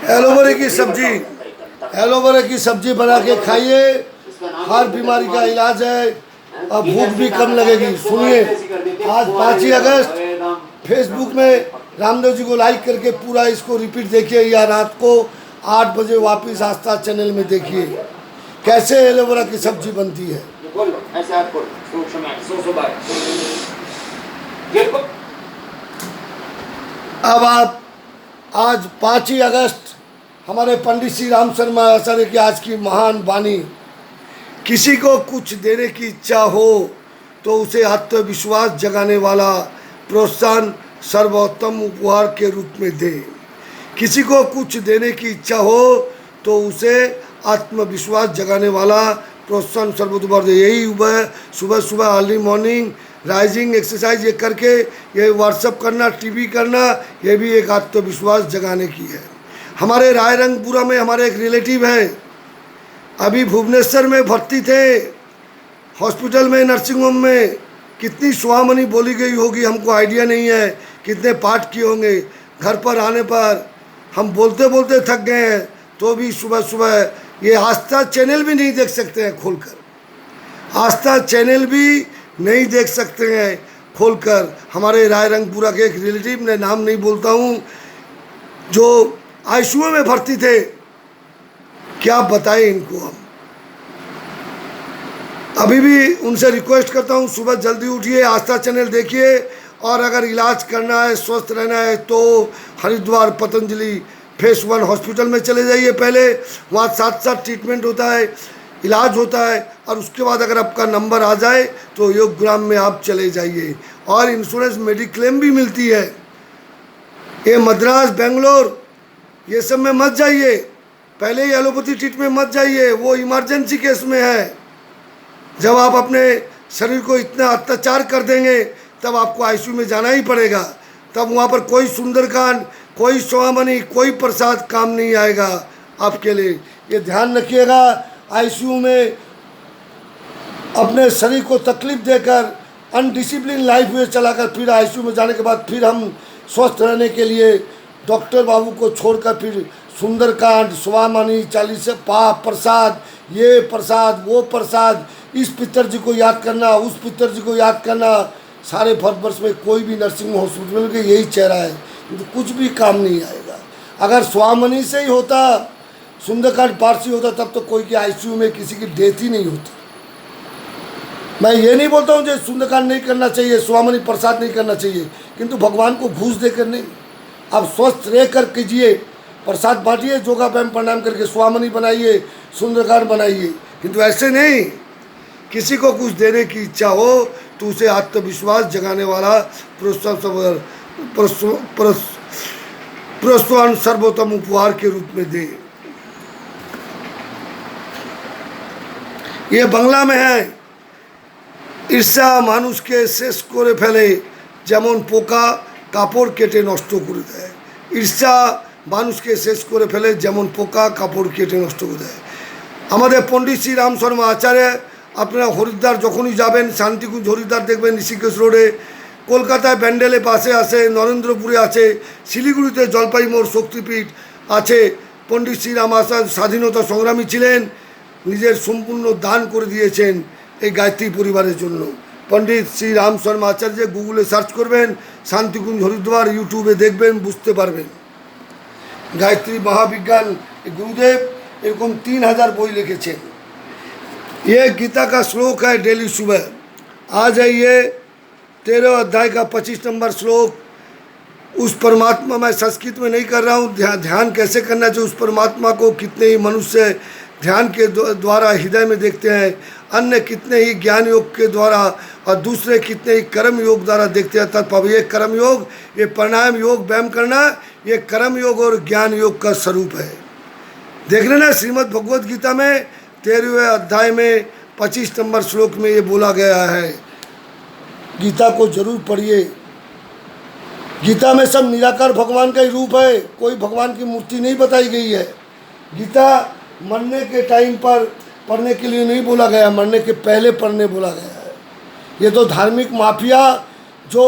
Aloe vera की सब्जी, aloe vera की सब्जी बना के खाइए, हर बीमारी का इलाज है और भूख भी कम लगेगी। सुनिए, आज 5 अगस्त, फेसबुक में रामदेव जी को लाइक करके पूरा इसको रिपीट देखिए, या रात को 8 बजे वापस आस्था चैनल में देखिए कैसे एलोवेरा की सब्जी बनती है। अब आप आज 5 अगस्त हमारे पंडित श्री राम शर्मा आचार्य की आज की महान वाणी, किसी को कुछ देने की इच्छा हो तो उसे आत्मविश्वास जगाने वाला प्रोत्साहन सर्वोत्तम उपहार के रूप में दे। किसी को कुछ देने की इच्छा हो तो उसे आत्मविश्वास जगाने वाला प्रोत्साहन सर्वोत्तम उपहार दे। यही सुबह सुबह अर्ली मॉर्निंग राइजिंग एक्सरसाइज ये करके, ये व्हाट्सअप करना, टीवी करना, ये भी एक आत्मविश्वास जगाने की है। हमारे रायरंगपुरा में हमारे एक रिलेटिव हैं, अभी भुवनेश्वर में भर्ती थे हॉस्पिटल में, नर्सिंग होम में। कितनी सुहामनी बोली गई होगी हमको आइडिया नहीं है, कितने पाठ किए होंगे। घर पर आने पर हम बोलते बोलते थक गए हैं, तो भी सुबह सुबह ये आस्था चैनल भी नहीं देख सकते हैं खोलकर, आस्था चैनल भी नहीं देख सकते हैं खोलकर। हमारे रायरंगपुरा के एक रिलेटिव ने, नाम नहीं बोलता हूँ, जो आईसीयू में भर्ती थे, क्या बताएं इनको हम। अभी भी उनसे रिक्वेस्ट करता हूँ, सुबह जल्दी उठिए, आस्था चैनल देखिए, और अगर इलाज करना है, स्वस्थ रहना है, तो हरिद्वार पतंजलि फेस 1 हॉस्पिटल में चले जाइए। पहले वहाँ साथ साथ ट्रीटमेंट होता है, इलाज होता है, और उसके बाद अगर आपका नंबर आ जाए तो योगग्राम में आप चले जाइए, और इंश्योरेंस मेडिक्लेम भी मिलती है। ये मद्रास, बेंगलोर, ये सब में मत जाइए, पहले ही एलोपैथी ट्रीटमेंट मत जाइए, वो इमरजेंसी केस में है। जब आप अपने शरीर को इतना अत्याचार कर देंगे तब आपको आईसीयू में जाना ही पड़ेगा। तब वहाँ पर कोई सुंदरकांड, कोई सोहामनी, कोई प्रसाद काम नहीं आएगा आपके लिए। ये ध्यान रखिएगा, आईसीयू में अपने शरीर को तकलीफ देकर अनडिसिप्लिन लाइफ में चलाकर फिर आईसीयू में जाने के बाद फिर हम स्वस्थ रहने के लिए डॉक्टर बाबू को छोड़कर फिर सुंदरकांड, स्वामानी, 40 पाप, प्रसाद, ये प्रसाद, वो प्रसाद, इस पितर जी को याद करना, उस पितर जी को याद करना। सारे भारतवर्ष में कोई भी नर्सिंग हॉस्पिटल के यही चेहरा है, तो कुछ भी काम नहीं आएगा। अगर स्वामनी से ही होता, सुंदरकांड पाठ से होता, तब तो कोई के आईसीयू में किसी की डेथ ही नहीं होती। मैं ये नहीं बोलता हूँ जो सुंदरकांड नहीं करना चाहिए, स्वामनी प्रसाद नहीं करना चाहिए, किंतु भगवान को घूस देकर नहीं। आप स्वस्थ रह कर कीजिए, प्रसाद बांटिए, योगा व्यायाम प्राणायाम करके स्वामनी बनाइए, सुंदरकांड बनाइए, किंतु ऐसे नहीं। किसी को कुछ देने की इच्छा हो तो उसे आत्मविश्वास जगाने वाला प्रोत्साहन सर्वोत्तम उपहार के रूप में दे। ये बांग्ला में है, ঈর্ষা মানুষকে শেষ করে ফেলে যেমন পোকা কাপড় কেটে নষ্ট করে দেয়। ঈর্ষা মানুষকে শেষ করে ফেলে যেমন পোকা কাপড় কেটে নষ্ট করে দেয়। আমাদের পণ্ডিত শ্রী রাম শর্মা আচার্য, আপনারা হরিদ্বার যখনই যাবেন, শান্তিকুঞ্জ হরিদ্বার দেখবেন ঋষিকেশ রোডে, কলকাতায় ব্যান্ডেলে পাশে আছে, নরেন্দ্রপুরে আছে, শিলিগুড়িতে জলপাই মোড় শক্তিপীঠ আছে। পণ্ডিত শ্রী রাম আচার্য স্বাধীনতা সংগ্রামী ছিলেন, নিজের সম্পূর্ণ দান করে দিয়েছেন এই গায়ত্রী পরিবারের জন্য। पंडित श्री राम शर्मा आचार्य गुगले सार्च करबें, शांतिकुंज हरिद्वार यूट्यूबे देखें, बुझते पारबें। गायत्री महाविज्ञान गुरुदेव एरकम 3000 बोई लिखे। ये गीता का श्लोक है डेली सुबह। आ जाइए 13 अध्याय का 25 नंबर श्लोक। उस परमात्मा, मैं संस्कृत में नहीं कर रहा हूँ, ध्यान कैसे करना चाहिए उस परमात्मा को कितने ही मनुष्य ध्यान के द्वारा हृदय में देखते हैं, अन्य कितने ही ज्ञान योग के द्वारा और दूसरे कितने ही कर्म योग द्वारा देखते हैं। तत्व ये कर्म योग, ये प्राणायाम योग, व्यायाम करना, ये कर्म योग और ज्ञान योग का स्वरूप है। देख रहे ना, श्रीमद् भगवद गीता में 13वें अध्याय में 25 नंबर श्लोक में ये बोला गया है। गीता को जरूर पढ़िए। गीता में सब निराकार भगवान का ही रूप है, कोई भगवान की मूर्ति नहीं बताई गई है। गीता मरने के टाइम पर पढ़ने के लिए नहीं बोला गया, मरने के पहले पढ़ने बोला गया है। ये तो धार्मिक माफिया जो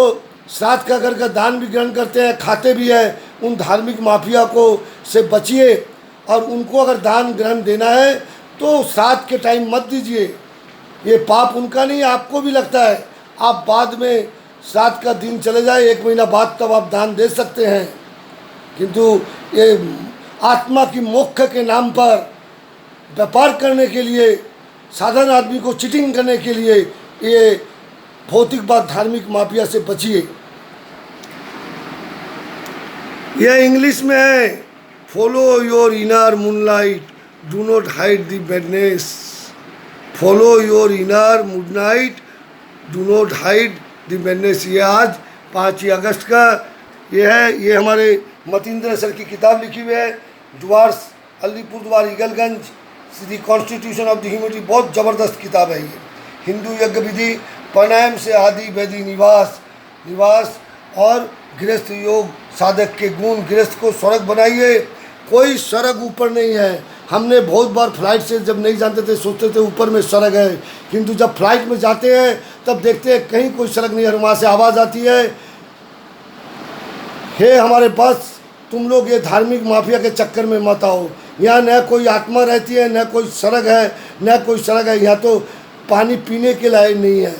श्राद्ध का करके दान भी ग्रहण करते हैं, खाते भी है, उन धार्मिक माफिया को से बचिए। और उनको अगर दान ग्रहण देना है तो श्राद्ध के टाइम मत दीजिए, ये पाप उनका नहीं आपको भी लगता है। आप बाद में श्राद्ध का दिन चले जाए 1 महीना बाद तब आप दान दे सकते हैं, किंतु ये आत्मा की मोक्ष के नाम पर व्यापार करने के लिए, साधारण आदमी को चीटिंग करने के लिए, ये भौतिकवाद धार्मिक माफिया से बचिए। यह इंग्लिश में है, follow your inner moonlight, do not hide the madness. Follow your inner moonlight, do not hide the madness. ये आज 5 अगस्त का ये है। ये हमारे मतिंद्र सर की किताब लिखी हुई है, द्वार अलीपुरद्वार ईगलगंज, the constitution of the humanity. बहुत ज़बरदस्त किताब है ये। हिंदू यज्ञ विधि, प्राणायाम से आदि वैधि निवास और गृहस्थ योग साधक के गुण। गृहस्थ को स्वर्ग बनाइए, कोई स्वर्ग ऊपर नहीं है। हमने बहुत बार फ्लाइट से जब नहीं जानते थे सोचते थे ऊपर में स्वर्ग है, किंतु जब फ्लाइट में जाते हैं तब देखते हैं कहीं कोई स्वर्ग नहीं है। वहाँ से आवाज़ आती है, हे हमारे बस तुम लोग ये धार्मिक माफिया के चक्कर में मत आओ। यहाँ न कोई आत्मा रहती है, न कोई स्वर्ग है, न कोई स्वर्ग है। यहाँ तो पानी पीने के लायक नहीं है।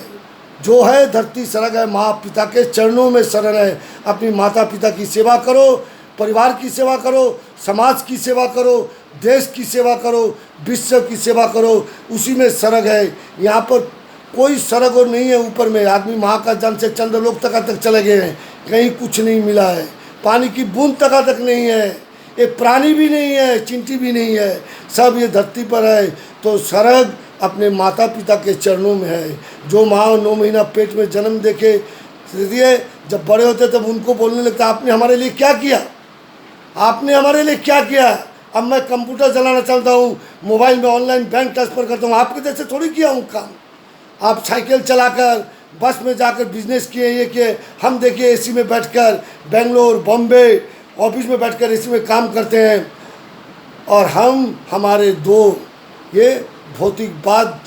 जो है धरती स्वर्ग है। माँ पिता के चरणों में शरण है। अपनी माता पिता की सेवा करो, परिवार की सेवा करो, समाज की सेवा करो, देश की सेवा करो, विश्व की सेवा करो, उसी में स्वर्ग है। यहाँ पर कोई स्वर्ग और नहीं है ऊपर में। आदमी महाकाशयान से चंद्रलोक तक चले गए हैं, कहीं कुछ नहीं मिला है। पानी की बूंद तक नहीं है। एक प्राणी भी नहीं है, चींटी भी नहीं है, सब ये धरती पर है। तो स्वर्ग अपने माता पिता के चरणों में है। जो माँ 9 महीना पेट में जन्म देखे दिए, जब बड़े होते तब उनको बोलने लगता आपने हमारे लिए क्या किया, आपने हमारे लिए क्या किया। अब मैं कंप्यूटर चलाना चाहता हूँ, मोबाइल में ऑनलाइन बैंक ट्रांसफ़र करता हूँ, आपके जैसे थोड़ी किया हूँ काम। आप साइकिल चलाकर, बस में जाकर बिजनेस किए, ये किए। हम देखिए एसी में बैठकर बेंगलोर, बॉम्बे ऑफिस में बैठकर एसी में काम करते हैं। और हमारे दो ये भौतिकवाद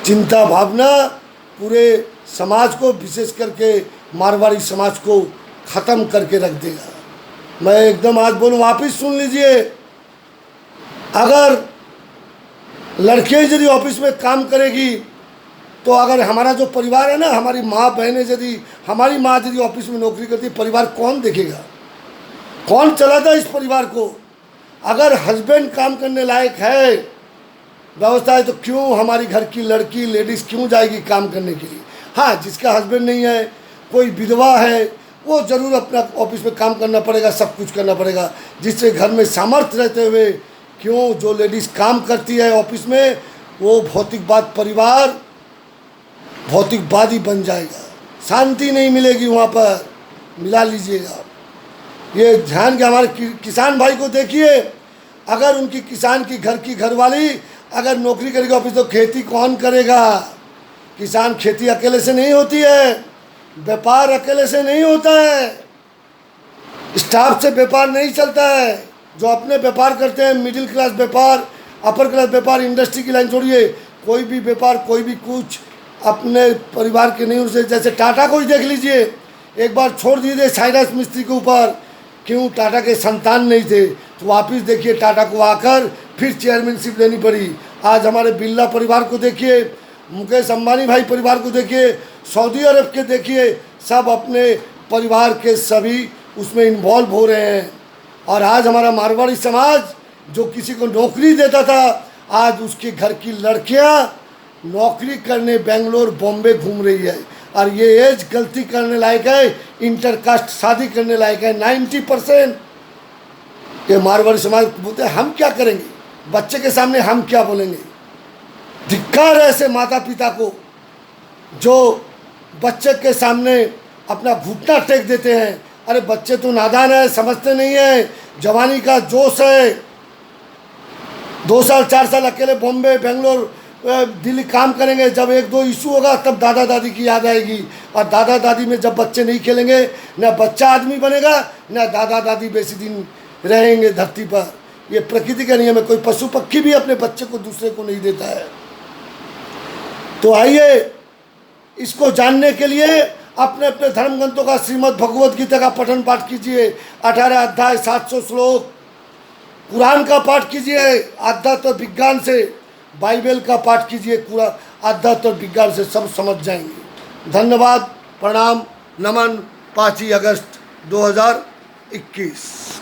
चिंता भावना पूरे समाज को, विशेष करके मारवाड़ी समाज को ख़त्म करके रख देगा। मैं एकदम आज बोलूँ, वापिस सुन लीजिए। अगर लड़कियाँ यदि ऑफिस में काम करेगी तो अगर हमारा जो परिवार है ना, हमारी माँ बहनें यदि, हमारी माँ यदि ऑफिस में नौकरी करती, परिवार कौन देखेगा, कौन चलाता इस परिवार को। अगर हस्बैंड काम करने लायक है, व्यवस्था है, तो क्यों हमारी घर की लड़की लेडीज़ क्यों जाएगी काम करने के लिए। हाँ, जिसका हस्बैंड नहीं है, कोई विधवा है, वो ज़रूर अपना ऑफिस में काम करना पड़ेगा, सब कुछ करना पड़ेगा। जिससे घर में सामर्थ्य रहते हुए क्यों जो लेडीज़ काम करती है ऑफिस में, वो भौतिकवाद परिवार भौतिकवादी बन जाएगा, शांति नहीं मिलेगी वहाँ पर। मिला लीजिएगा, ये ध्यान के। हमारे किसान भाई को देखिए, अगर उनकी किसान की घर की घरवाली अगर नौकरी करेगी ऑफिस, तो खेती कौन करेगा। किसान खेती अकेले से नहीं होती है, व्यापार अकेले से नहीं होता है, स्टाफ से व्यापार नहीं चलता है। जो अपने व्यापार करते हैं, मिडिल क्लास व्यापार, अपर क्लास व्यापार, इंडस्ट्री की लाइन छोड़िए, कोई भी व्यापार, कोई भी कुछ अपने परिवार के नहीं। उनसे जैसे टाटा को ही देख लीजिए, एक बार छोड़ दीजिए साइरस मिस्त्री के ऊपर, क्यों टाटा के संतान नहीं थे, तो वापस देखिए टाटा को आकर फिर चेयरमैनशिप लेनी पड़ी। आज हमारे बिरला परिवार को देखिए, मुकेश अंबानी भाई परिवार को देखिए, सऊदी अरब के देखिए, सब अपने परिवार के सभी उसमें इन्वॉल्व हो रहे हैं। और आज हमारा मारवाड़ी समाज जो किसी को नौकरी देता था, आज उसके घर की लड़कियां नौकरी करने बेंगलोर, बॉम्बे घूम रही है। और ये एज गलती करने लायक है, इंटरकास्ट शादी करने लायक है 90%। ये मारवाड़ी समाज बोलते हैं हम क्या करेंगे, बच्चे के सामने हम क्या बोलेंगे। धिक्कार है ऐसे माता पिता को जो बच्चे के सामने अपना घुटना टेक देते हैं। अरे बच्चे तो नादान है, समझते नहीं है, जवानी का जोश है। 2 साल 4 साल अकेले बॉम्बे, बेंगलोर, दिल्ली काम करेंगे, जब 1-2 इशू होगा तब दादा दादी की याद आएगी। और दादा दादी में जब बच्चे नहीं खेलेंगे, न बच्चा आदमी बनेगा, न दादा दादी बेसी दिन रहेंगे धरती पर। ये प्रकृति का नियम है। कोई पशु पक्षी भी अपने बच्चे को दूसरे को नहीं देता है। तो आइए, इसको जानने के लिए अपने अपने धर्म ग्रंथों का श्रीमद् भगवत गीता का पठन पाठ कीजिए, 18 अध्याय 700 श्लोक, कुरान का पाठ कीजिए आध्यात्म विज्ञान से, बाइबल का पाठ कीजिए पूरा आध्यात्म विज्ञान से, सब समझ जाएंगे। धन्यवाद, प्रणाम, नमन। 5 अगस्त 2021।